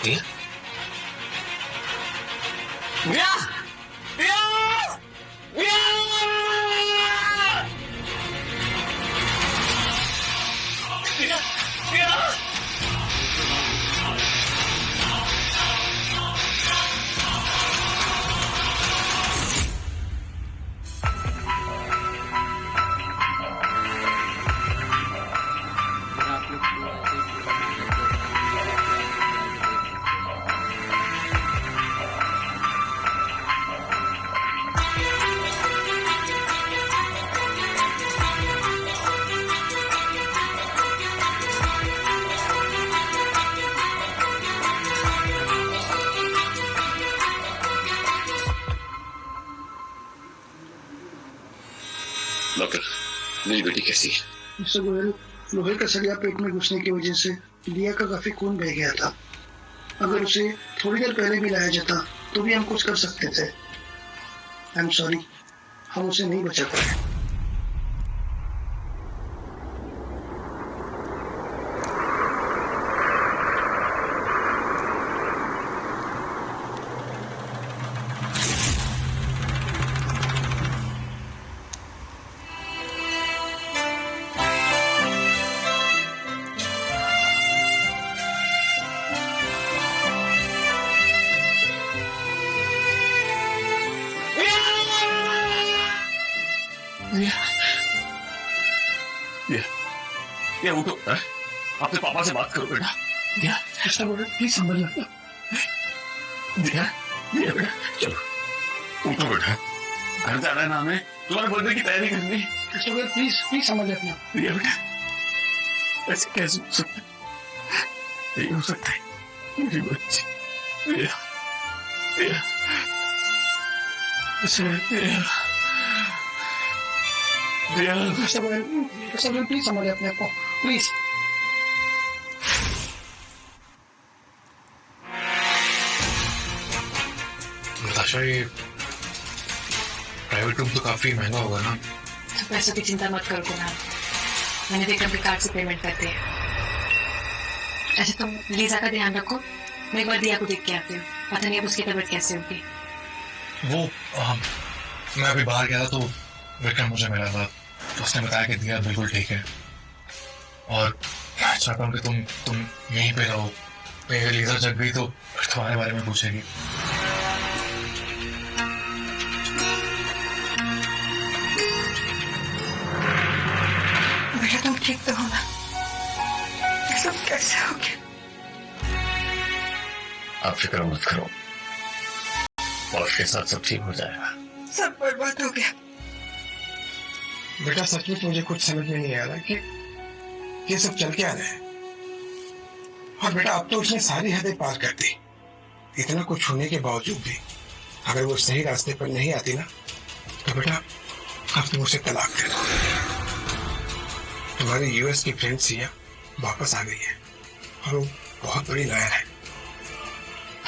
दिया दिया दिया दिया दिया दिया डॉक्टर, मेरी बेटी कैसी है? मिस्टर गोयल, लोहे का सरिया पेट में घुसने की वजह से दिया का काफी खून बह गया था। अगर उसे थोड़ी देर पहले भी लाया जाता तो भी हम कुछ कर सकते थे। आई एम सॉरी, हम उसे नहीं बचा पाए। ये उठो, अपने पापा से बात करो बेटा। दिया, मिस्टर गोयल, प्लीज संभलिए। दिया, दिया बेटा, चलो उठो बेटा, घर जाना है ना हमें, तुम्हारे बर्थडे की तैयारी करनी है। मिस्टर गोयल, प्लीज प्लीज संभलिए अपने आप। दिया बेटा, ऐसे कैसे हो सकता है? नहीं हो सकता है, मेरी बच्ची। दिया, दिया, दिया, दिया, मिस्टर गोयल, प्लीज संभलिए अपने आप को, प्लीज। नताशा, ये प्राइवेट रूम तो काफी महंगा होगा ना? तो पैसों की चिंता मत करो कुणाल, मैंने विक्रम के कार्ड से पेमेंट कर दिया। अच्छा तुम लीजा का ध्यान रखो, मैं एक बार दिया को देख के आती हूँ, पता नहीं अब उसकी तबीयत कैसे होगी। वो मैं अभी बाहर गया था तो विक्रम मुझे मिला था, तो उसने बताया कि दिया बिल्कुल ठीक है और मैं चाहता हूँ कि तुम यहीं पे रहो। मैं लीजा जग गई तो फिर तुम्हारे बारे में पूछेगी। बेटा तुम ठीक तो हो ना? ये सब कैसे हो गया? आप फिक्र मत करो, और के साथ सब ठीक हो जाएगा। सब बर्बाद हो गया। बेटा सचमुच मुझे कुछ समझ में नहीं आ रहा कि ये सब चल क्या रहा है। और बेटा अब तो उसने सारी हदें पार कर दी। इतना कुछ होने के बावजूद भी अगर वो सही रास्ते पर नहीं आती ना तो बेटा अब तुम उसे तलाक दे दो। तुम्हारी यूएस की फ्रेंड सिया वापस आ गई है और वो बहुत बड़ी लॉयर है।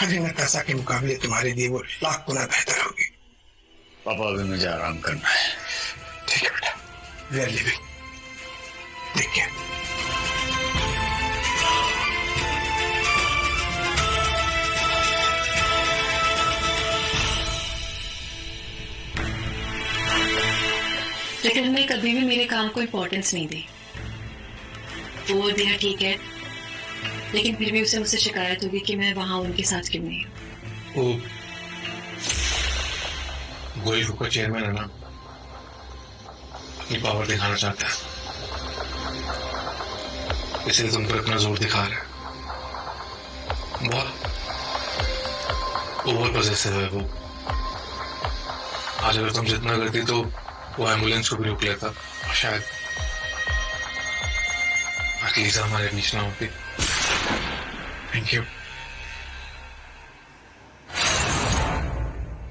अरे नताशा के मुकाबले तुम्हारे लिए वो लाख गुना बेहतर होगी। पापा अभी मुझे आराम करना है। ठीक है बेटा, we are living. Take care. लेकिन मैं कभी भी मेरे काम को इम्पोर्टेंस नहीं दी। वो दिया ठीक है, लेकिन फिर भी उसे मुझसे शिकायत होगी कि मैं वहां उनके साथ क्यों नहीं हूँ। वो गोयल ग्रुप का चेयरमैन है ना, अपनी पावर दिखाना चाहता है, इसलिए तुम पर अपना जोर दिखा रहा है। बहुत ओवर पॉसेसिव है वो। आज अगर तुम जितना करती तो वो एम्बुलेंस को भी रोक लेता, शायद लीजा हमारे बीच ना होती। Thank you.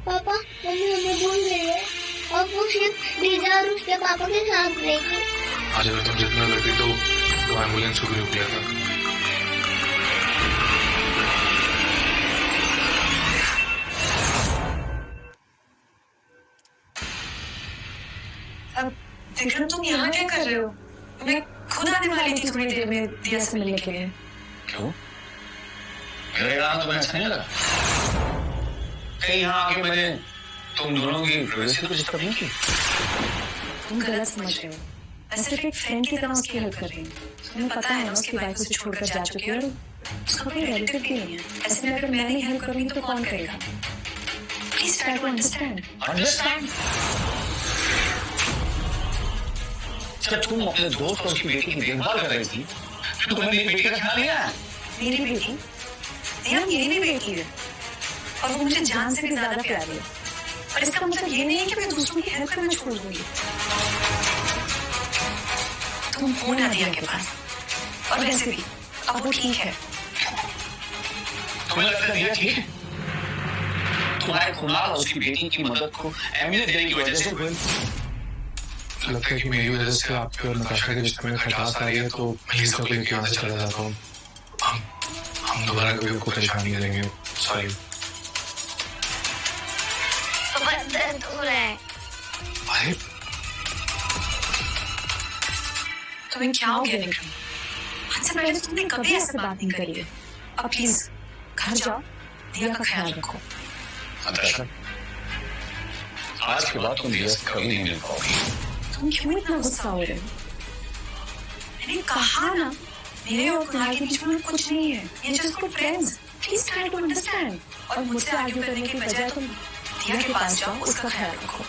पापा, मम्मी हमें भूल गई है और वो सिर्फ लीजा और उसके पापा के साथ रहेगी। आज अगर तुम जितना करती तो वो एम्बुलेंस को भी रोक लेता। अब विक्रम तुम यहाँ क्या कर रहे हो? मैं खुद आने वाली थी थोड़ी देर में दिया से मिलने के लिए। क्यों? मेरे काम तो अच्छा नहीं लगा। कहीं यहाँ आके मैंने तुम दोनों की प्राइवेसी को डिस्टर्ब नहीं की। तुम गलत समझ रहे हो। मैं सिर्फ एक फ्रेंड की तरह उसकी हेल्प कर रही हूँ। तुम्हें पता है ना उसकी वाइफ उसे छोड़कर जा चुकी है और उसका कोई रिलेटिव भी नहीं है। ऐसे में अगर मैं नहीं हेल्प करूँगी तो कौन करेगा? Please try to understand. Understand? जब तुम अपने दोस्त और उसकी बेटी की देखभाल कर रही थी तो तुम्हें मेरी बेटी का ख्याल नहीं आया? मेरी भी बेटी, यार मेरी भी बेटी है और वो मुझे जान से भी ज्यादा प्यारी है। और इसका मतलब ये नहीं है कि मैं दूसरों की हेल्प करना छोड़ दूंगी। तुम हो ना दिया के पास, और वैसे भी अब वो ठीक है। तुम्हें लगता है ठीक? तुम्हारे कुणाल और उसकी बेटी की मदद को अहमियत देने की वजह से लगता है कि मेरी वजह से आपके और नताशा के रिश्ते में खटास आ रही है, तो मैं लीजा को लेकर यहाँ से चला जाता हूँ। हम दोबारा कभी आपको परेशानी नहीं देंगे। सॉरी। बहुत दर्द हो रहा है। अरे तुम्हें क्या हो गया विक्रम? आज से पहले तुमने कभी ऐसे बात नहीं करी है। अब प्लीज घर जाओ, दिया का ख्याल रखो। नताशा, आज के बाद तुम दिया से कभी नहीं मिल पाओगी। तुम क्यों इतना गुस्सा हो रहे हो? मैंने कहा ना, मेरे और कुणाल के बीच में कुछ नहीं है। ये just good friends. Please try to understand. और मुझसे आर्ग्यू करने की बजाय तुम दिया के पास जाओ, उसका ख्याल रखो।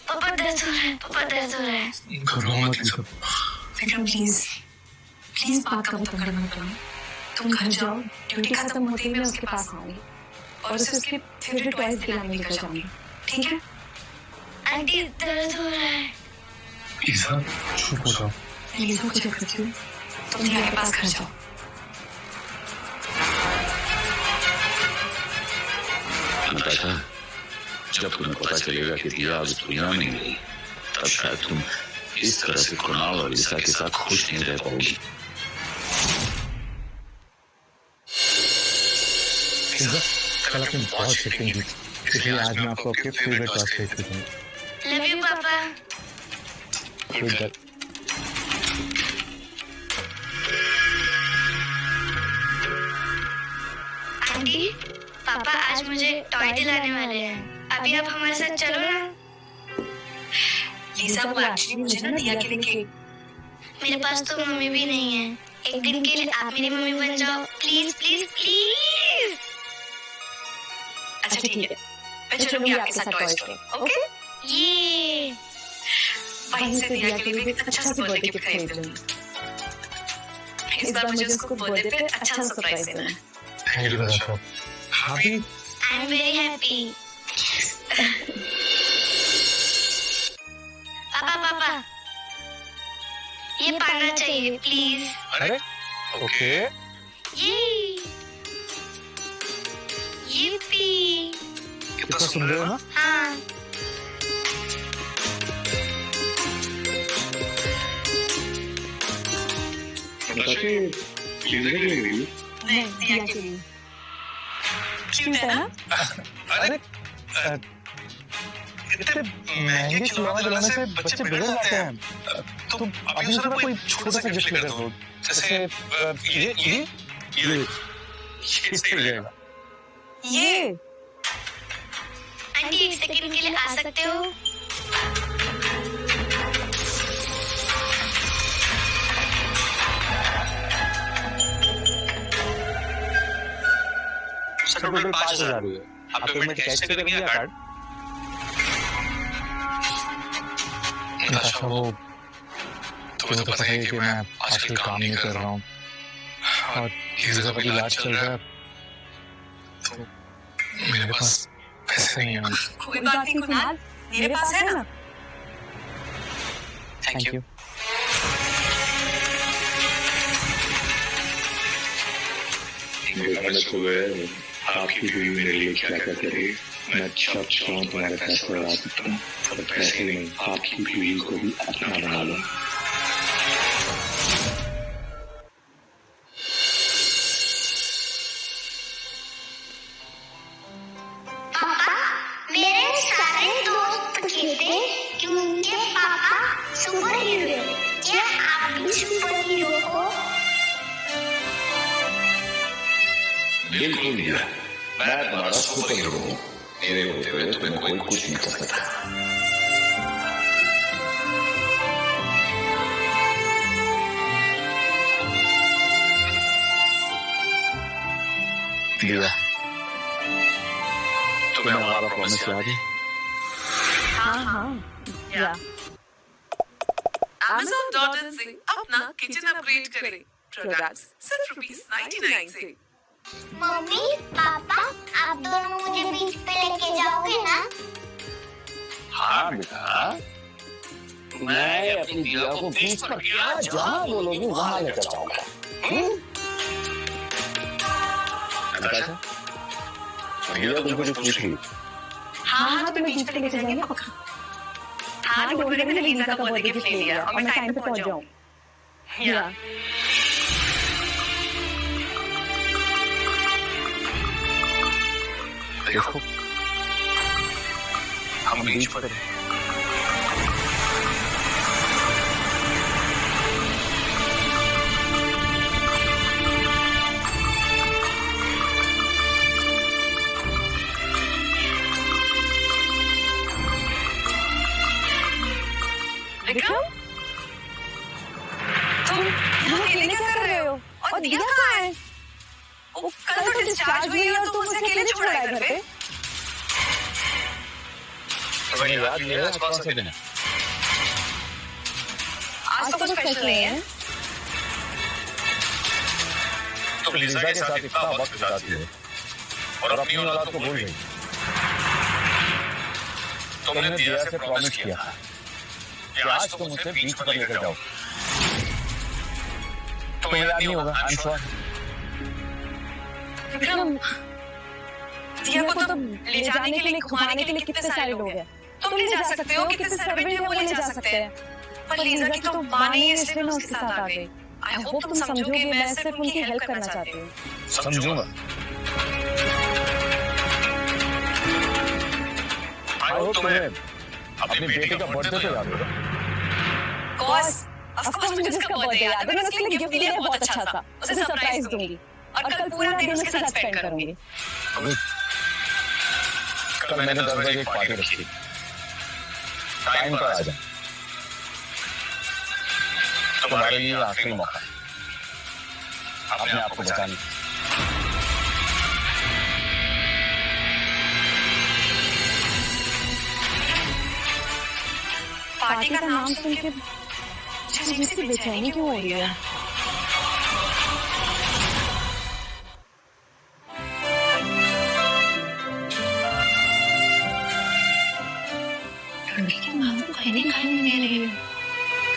पापा दर्द हो रहा है, पापा दर्द हो रहा है। घबराओ मत लीजा। विक्रम प्लीज प्लीज बात का बतंगड़ मत करो। तुम घर जाओ, ड्यूटी खत्म होते ही मैं उसके पास आऊंगी और उसे उसके फेवरेट टॉयज दिलाने लेकर जाऊंगी, ठीक है? आंटी दर्द हो रहा है। लीजा चुप हो जाओ। मैं लीजा को चेक करती हूँ, तुम दिया के पास घर जाओ। नताशा, जब तुम्हें पता चलेगा कि दिया आज दुनिया में नहीं रही, तब शायद तुम इस तरह से कुणाल और लीजा के साथ खुश नहीं रह पाओगी। लीजा, कल आपने बहुत चीटिंग की, इसलिए आज मैं आपको आपके फेवरेट टॉयज भेज देता हूँ। लव यू पापा। Good girl. आंटी, पापा आज मुझे टॉय दिलाने वाले हैं। अभी आप हमारे साथ चलो ना। लीजा वो एक्चुअली मुझे ना दिया के लिए केक। मेरे पास तो मम्मी भी नहीं है। एक दिन के लिए आप मेरी मम्मी बन जाओ, प्लीज प्लीज प्लीज। अच्छा ठीक है, मैं चलूंगी आपके साथ टॉय स्टोर, ओके? ये वहीं से दिया के लिए भी अच्छा सा बर्थडे गिफ्ट खरीद लूंगी। इस बार मुझे उसको बर्थडे पे अच्छा सा सरप्राइज देना है। Thank you, Nataša. Happy? I am very happy. पापा पापा, ये पाना चाहिए प्लीज। अरे ओके। ये पी। कितना सुंदर है ना? हाँ। नताशा, लीजा के लिए नहीं? नहीं, दिया के लिए। क्यूट है ना? अरे इतने महंगे खिलौने दिलाने से बच्चे बिगड़ जाते हैं। तो अभी उसमें कोई छोटा सा गिफ्ट लेकर दो, जैसे ये इससे मिल जाएगा। ये आंटी, एक सेकंड के लिए आ सकते हो? टोटल 5,000 हुए। आप पेमेंट कैश से करेंगे या कार्ड? नताशा, वो तुम्हें तो पता है कि मैं आजकल काम नहीं कर रहा हूँ और लीजा का इलाज चल रहा है, तो मेरे पास पैसे नहीं हैं। कोई बात नहीं कुणाल, मेरे पास है ना। Thank you. आपकी बीवी मेरे लिए क्या क्या करे, मैं सब चाहूँ तुम्हारे पैसे बढ़ा सकता हूँ, पर पैसे नहीं, आपकी बीवी को भी अपना बना लो। पापा, मेरे सारे दोस्त कहते कि उनके पापा सुपर हीरो हैं। क्या आप भी सुपर हीरो हो? बिल्कुल दिया, मैं तुम्हारा सुपर हीरो हूँ, मेरे होते हुए तुम्हें कोई कुछ नहीं कर सकता। दिया, तुम्हें हमारा प्रॉमिस याद है? हाँ या Amazon.in से अपना किचन अपग्रेड करें। प्रोडक्ट्स सिर्फ ₹99 से। मम्मी पापा आप दोनों मुझे बीच पे लेके जाओगे ना? हाँ बेटा, मैं अपनी दिया को बीच पर क्या जहाँ बोलोगी वहाँ लेकर जाऊंगा। नताशा, दिया तुमको जो पूछ रही, हाँ तुम्हें बीच पे लेके जाएंगे पक्का। हाँ डोंट वरी, मैंने लीजा का बर्थडे गिफ्ट ले लिया और मैं टाइम पे पहुंच जाऊँ। या देखो हम बीच पर हैं। विक्रम, तुम यहाँ अकेले क्या कर रहे हो? और दिया कहाँ है? वो कल तो डिस्चार्ज हुई है और तुम उसे अकेले छोड़ा है घर पे? तुम्हें याद नहीं है आज कौन सा दिन है? आज तो कुछ स्पेशल नहीं है। तुम लीजा के साथ इतना वक्त बिताती हो और अपनी औलाद को भूल गई। तुमने दिया से प्रॉमिस किया कि आज तुम उसे बीच पर लेकर जाओ। तुम्हें याद नहीं होगा, आई एम श्योर। विक्रम, दिया को तो ले जाने के लिए घुमाने के लिए कितने सारे लोग हैं। तुम ले जा सकते हो, कितने सर्वेंट हैं वो ले जा सकते हैं। पर लीजा की तो मां नहीं है इसलिए मैं उसके साथ आ गई। आई होप तुम समझोगे, मैं सिर्फ उनकी हेल्प करना चाहती हूँ। समझूंगा। आई होप तुम्हें अपने बेटे का बर्थडे तो याद होगा। ऑफ कोर्स मुझे उसका बर्थडे याद है। मैंने उसके लिए गिफ्ट लिया है बहुत अच्छा सा। उसे सरप्राइज दूंगी और कल पूरा दिन उसके साथ स्पेंड करूंगी। कल मैंने 10 बजे एक पार्टी रखी, टाइम पर आ जाए। तुम्हारे लिए आखिरी मौका है अपने आप को बचाने। पार्टी का नाम सुन के अजीब सी बेचैनी क्यों हो रही है? लड़की माँ तो कहीं नहीं दे रही है।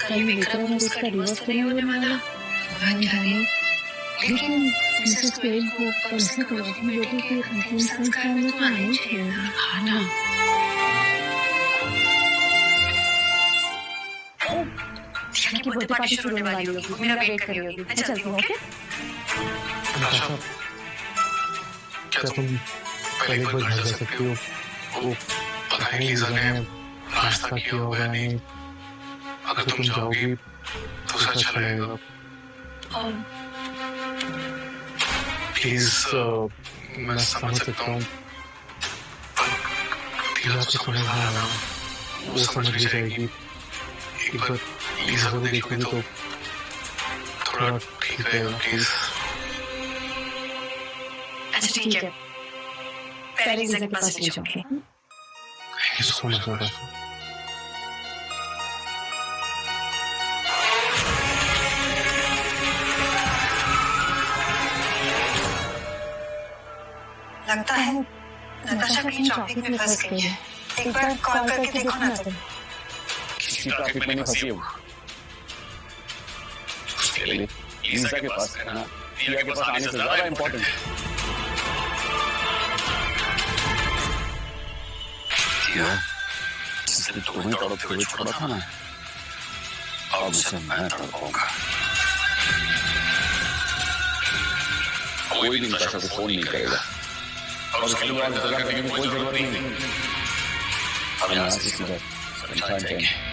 कल विक्रम और उसका डिवोर्स नहीं होने वाला, भगवान जाने। लेकिन मिसेस पेन को कल से कलौती बेटी के अंतिम संस्कार में तो आना ही चाहिए ना। हाँ ना। दिया की बर्थडे पार्टी शुरू होने वाली होगी, मेरा वेट कर रही होगी। मैं चलती हूँ, ओके? नताशा, क्या तुम पहले एक बार घर जा सकती हो? वो पता नहीं लीजा ने नाश्ता किया होगा नहीं। अगर तुम जाओगी तो उसे अच्छा लगेगा। प्लीज, मैं समझ सकता हूँ, दिया तो समझ में आना, वो समझ भी जाएगी। एक बार लीजा को देखोगी तो थोड़ा ठीक रहेगा। प्लीज। अच्छा ठीक है, पहले लीजा के पास ले जाऊंगी। Thank you so much Natasha. लगता है नताशा कहीं ट्रैफिक में फंस गई है। एक बार कॉल करके देखो ना तुम। किसी ट्रैफिक में नहीं फंसी है वो। उसके लिए लीजा के पास रहना दिया के पास आने से ज्यादा इम्पोर्टेंट है। दिया जिसने तुम्हें तड़पते हुए छोड़ा था ना, अब उसे मैं तड़पाऊंगा। कोई भी नताशा को फोन नहीं करेगा और उसके लिए इंतजार करने की कोई जरूरत नहीं। अब यहाँ से सीधा समझाएं जाएंगे।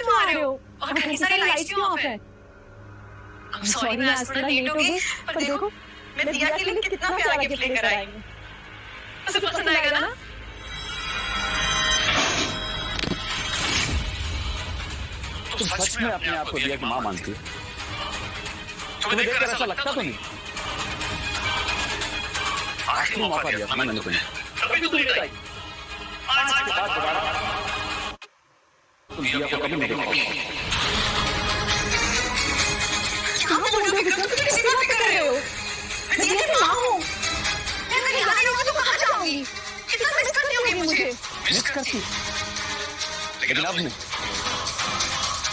क्यों आ रहे हो? और घर की सारी लाइट्स क्यों ऑफ है? सॉरी मैं आज थोड़ा लेट हो गई, पर देखो मैं दिया के लिए कितना प्यारा गिफ्ट लेकर आई हूँ। उसे पसंद आएगा ना? तुम सच में अपने आप को दिया की माँ मानती हो? तुम्हें देखकर ऐसा लगता तो नहीं? आखिरी मौका दिया था मैंने तुम्हें, अभी तो तुम बताई। आज के बाद दोबारा तुम दिया को कभी नहीं देखोगे। कहाँ पहुँच गए विक्रम? तुम किसी बात कर रहे हो? मैं दिया की माँ हूँ। मैं अगर यहाँ नहीं होगा तो कहाँ जाऊँगी? कितना मिस करती होगी मुझे? मिस करती, लेकिन अब नहीं।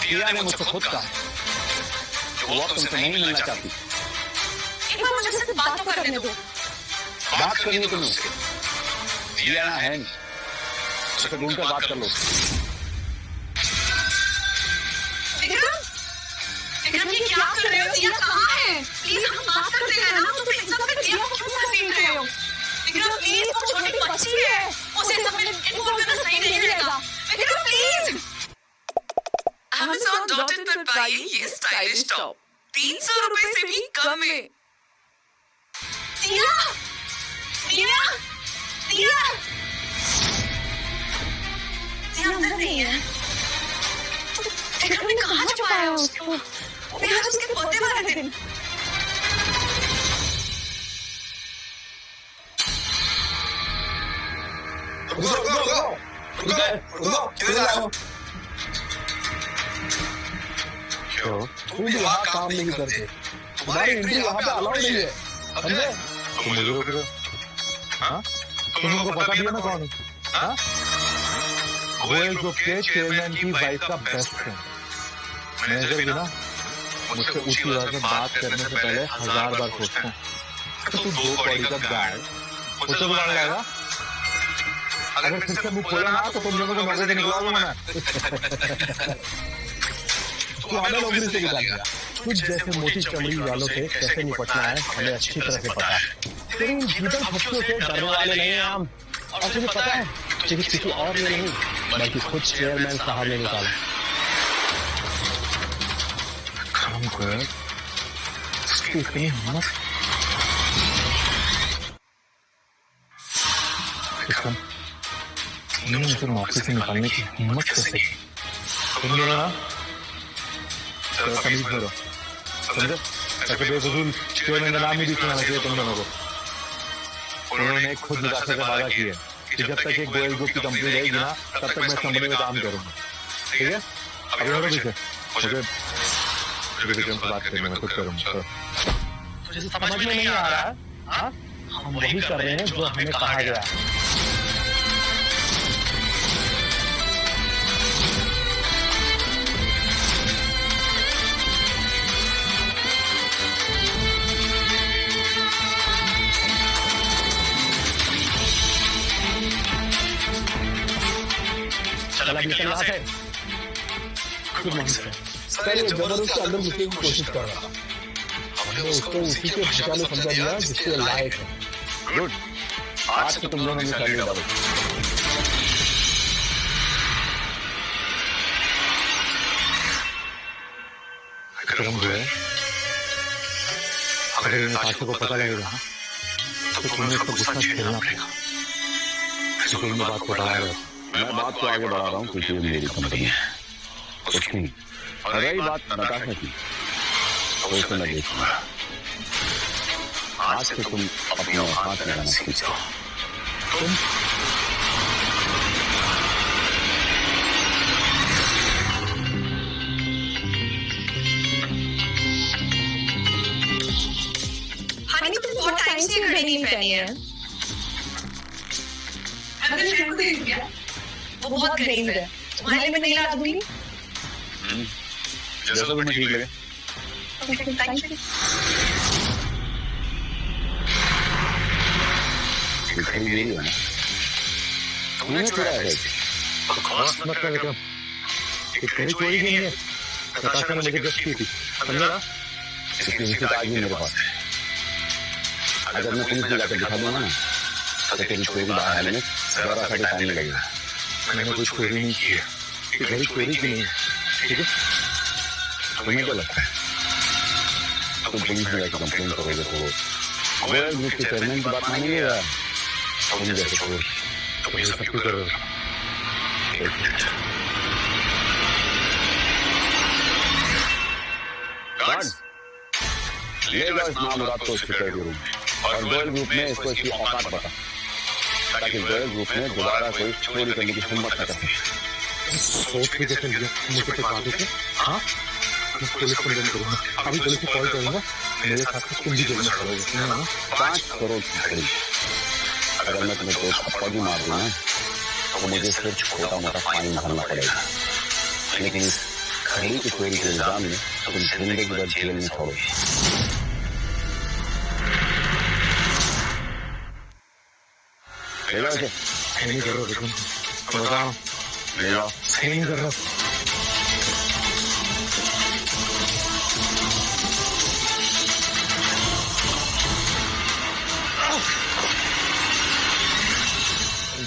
दिया ने मुझसे खुद कहा कि वो तुमसे नहीं मिलना चाहती। एक बार मुझे सिर्फ बात तो करने दो। बात करनी है तुम्हें उससे। दिया ना है नहीं, उसे ढूंढकर बात कर लो। विक्रम, विक्रम ये क्या कर रहे हो? दिया कहाँ है? प्लीज हम बात करते हैं ना, तुम इतना फिर दिया को क्यों घसीट रहे हो? विक्रम प्लीज, वो छोटी बच्ची है, उसे सब में इन्वॉल्व करना सही नहीं रहेगा। विक्रम प्लीज। Amazon.in पर पाइए ये स्टाइलिश टॉप 300 रुपए से भी कम में। दिया, दिया, दिया, दिया अंदर नहीं है। विक्रम ने कहाँ छुपाया है उसको? वो आज उसके बर्थडे वाले दिन। रुको, किधर आओ? तुम भी यहाँ काम नहीं करते, तुम्हारी एंट्री यहाँ पे अलाउड नहीं है, समझे? तुम मुझे रोक रहे हो? हाँ? तुम लोगों को पता भी है ना कौन है? हाँ? गोयल ग्रुप के चेयरमैन की वाइफ का बेस्ट फ्रेंड। मैनेजर भी ना मुझसे ऊंची आवाज में बात करने से पहले 1000 बार सोचता हूँ कि तू 2 कौड़ी का गाय मुझसे तो लड़ जाएगा। अगर फिर से मुंह खोला ना तो तुम लोगों को नौकरी से निकला दूंगा मैं। तू हमें नौकरी से निकाल दिया। तुझ जैसे मोटी चमड़ी वालों से कैसे निपटना है हमें अच्छी तरह से पता है। तेरी इन भीतर हफ्तों से डरने वाले नहीं हैं हम। और तुझे पता है तुझे किसी और ने नहीं बल्कि खुद चेयरमैन साहब ने निकाला। काम कर, उसकी इतनी हिम्मत। विक्रम, तुमने मुझे नौकरी से निकालने की हिम्मत कैसे की? तुम लोग ना तमीज करो, समझे? ऐसे बेफजूल चेयरमैन का नाम ही नहीं सुनाना चाहिए तुम दोनों को। उन्होंने खुद निकासी का वादा किया कि जब तक एक गोयल ग्रुप की कंपनी रहेगी ना तब तक मैं कंपनी में काम करूंगा, ठीक है? अभी और पीछे मुझे विक्रम से बात करने में कुछ करूंगा। तुझे समझ में नहीं आ रहा? हाँ, हम वही कर रहे हैं जो हमें कहा गया। चला निकल रहा है। सर ये जबरदस्ती अंदर घुसने की कोशिश कर रहा था। हमने उसको उसी के भाषा में समझा दिया जिसके लायक है। गुड, आज से तुम दोनों निकालिए डालो। विक्रम जो है अगर इन नाटकों को पता लगेगा तो तुम्हें इसको गुस्सा झेलना पड़ेगा। फिर तुम बात को बढ़ाएगा। मैं बात को आगे बढ़ा रहा हूँ क्योंकि मेरी कंपनी है, कुछ नहीं। रही बात नताशा की, तो उसे मैं देखूंगा। आज से तुम अपने हाथ लगाना सीख जाओ। तुम हनी तुम बहुत टाइम से घड़ी नहीं पहनी है। अपने फ्रेंड को देख लिया, वो बहुत गरीब है, तुम्हारे में नहीं ला दूंगी। जैसा तुम्हें ठीक लगे। खरीद नहीं है ना, तुमने चुराया है। मत कर विक्रम, तेरी चोरी की नहीं है। नताशा ने मुझे गिफ्ट की थी, समझा ना? इसकी रिसीट आज भी मेरे पास है। अगर मैं पुलिस में जाकर दिखा दूंगा ना तो तेरी चोरी बाहर आने में जरा सा भी टाइम लगेगा। मैंने कोई चोरी नहीं की है, तेरी चोरी की नहीं है, ठीक है? तुम्हें क्या लगता है तुम पुलिस में जाकर कंप्लेन करोगे तो गोयल ग्रुप के चेयरमैन की बात मानेंगे या तुम जैसे तो ये सब क्यों कर रहे हो? गार्ड्स, ले जाओ इस मामूरात को सिक्योरिटी रूम में और गोयल ग्रुप में इसको इसकी औकात बता ताकि गोयल ग्रुप में दोबारा कोई चोरी करने की हिम्मत न कर सके। सोच के जैसे मुझे पे बात है। हाँ, मैं पुलिस को कंप्लेन करूंगा, अभी पुलिस को कॉल करूंगा, मेरे साथ तुम भी जेल में पड़ोगे। 5 करोड़ की खरीद, अगर मैं तुम्हें 2 थप्पड़ भी मार दूं तो मुझे सिर्फ छोटा मोटा फाइन भरना पड़ेगा, लेकिन इस खड़ी की चोरी के इल्जाम में तुम जिंदगी भर जेल में छोड़ोगे। ले जाओ इसे। नहीं कर रहा विक्रम, बता ले जाओ। नहीं कर रहा।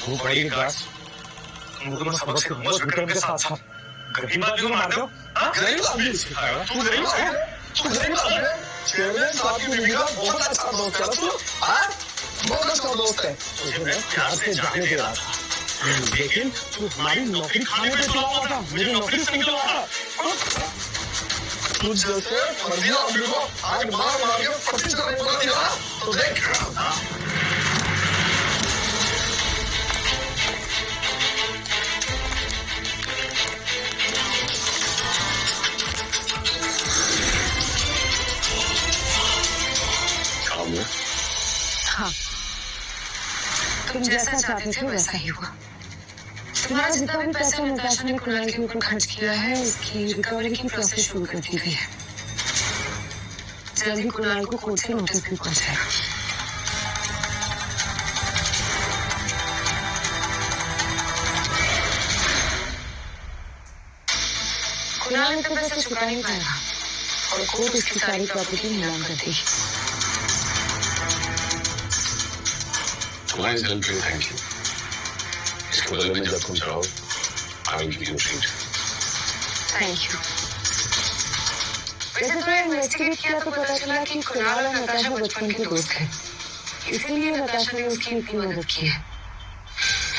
भूख पड़ी के पास मुझे तो सबक के बस विक्रम के साथ साथ गरीब आदमी को मार दो। गरीब आदमी सिखाया तू? गरीब है, तू गरीब है। चेयरमैन साहब की बीवी का बहुत अच्छा दोस्त है तू। बहुत अच्छा दोस्त है, तुझे मैं प्यार से जाने दे रहा था, लेकिन तू हमारी नौकरी खाने पे चला हुआ था, मेरी नौकरी से निकला था। तुझ जैसे फर्जी आदमी को आज मार मार के 25 करोड़ बोल दिया तो देख। हाँ, तुम जैसा चाहते थे वैसा ही हुआ। तुम्हारा जितना भी पैसा नताशा ने कुणाल के ऊपर खर्च किया है उसकी रिकवरी की प्रोसेस शुरू कर दी गई है। जल्दी कुणाल को कोर्ट से नोटिस भी पहुंचाएगा। कुणाल ने तो पैसे चुका नहीं पाएगा और कोर्ट उसकी सारी प्रॉपर्टी नीलाम कर देगी। तुम्हारी हेल्प के लिए थैंक यू। इसके बदले में जब तुम चाहो I will give you treat. Thank you. वैसे तो इन्वेस्टिगेट किया तो पता चला कि कुणाल और नताशा बचपन के दोस्त हैं, इसीलिए नताशा ने उसकी इतनी मदद की है।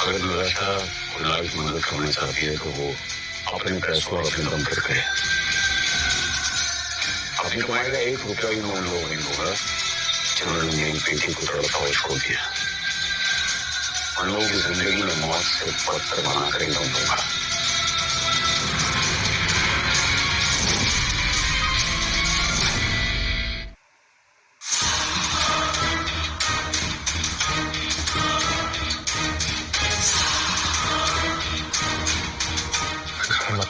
अगर नताशा कुणाल की मदद करना चाहती है तो वो अपने पैसों और अपने दम पर करे। अपनी कमाई का 1 रुपया भी मैं उन लोगों नहीं दूंगा जिन्होंने मेरी बेटी को तड़पा हुआ छोड़ दिया। उन लोगों की जिंदगी में मौत से पत्थर बना कर एकदम दूंगा।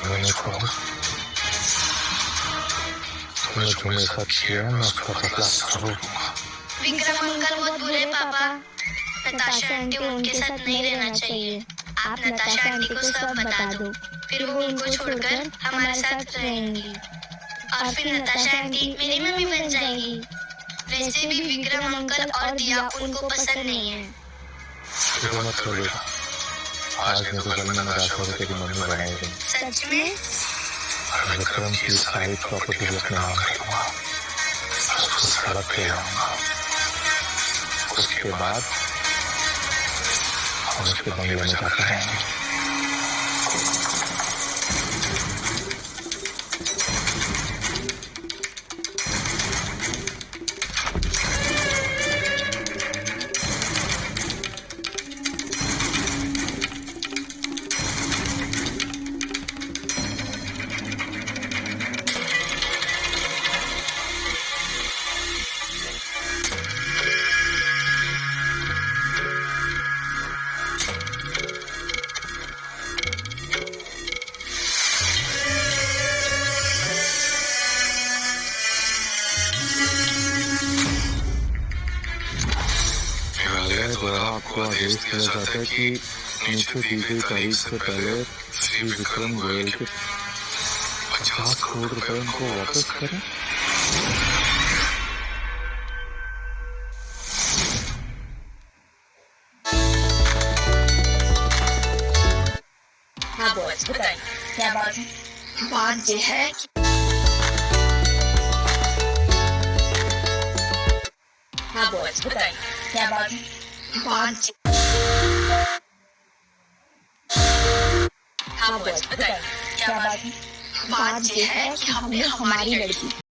मैं छोड़ूंगा, तुमने जो मेरे साथ किया मैं उसका बदला जरूर लूंगा। विक्रम अंकल बहुत बुरे पापा। नताशा आंटी को उनके साथ नहीं रहना चाहिए। आप नताशा आंटी को सब बता दो, फिर वो उनको छोड़कर हमारे साथ रहेंगी और फिर नताशा आंटी मेरी मम्मी बन जाएगी। वैसे भी विक्रम अंकल और दिया उनको पसंद नहीं है। फिक्र मत करो बेटा, आज मैं तो जन्म नताशा को तेरी मम्मी बनाएगी। सच में? और विक्रम की सारी प्रॉपर्टी अपने नाम कर लूंगा, उसको सड़क पे आऊंगा। उसके बाद हम उसके बंगले में जाकर रहेंगे। आपको आदेश किया जाता है कि नीचे दी गई तारीख से पहले श्री विक्रम गोयल के 50 करोड़ रुपए उनको वापस करें। हाँ बॉस, बताइए क्या बात है? बात यह है कि हाँ बॉस बताइए क्या बात है? बात हाँ बॉस बताइए क्या बात है? बात यह है कि हमने हमारी लड़की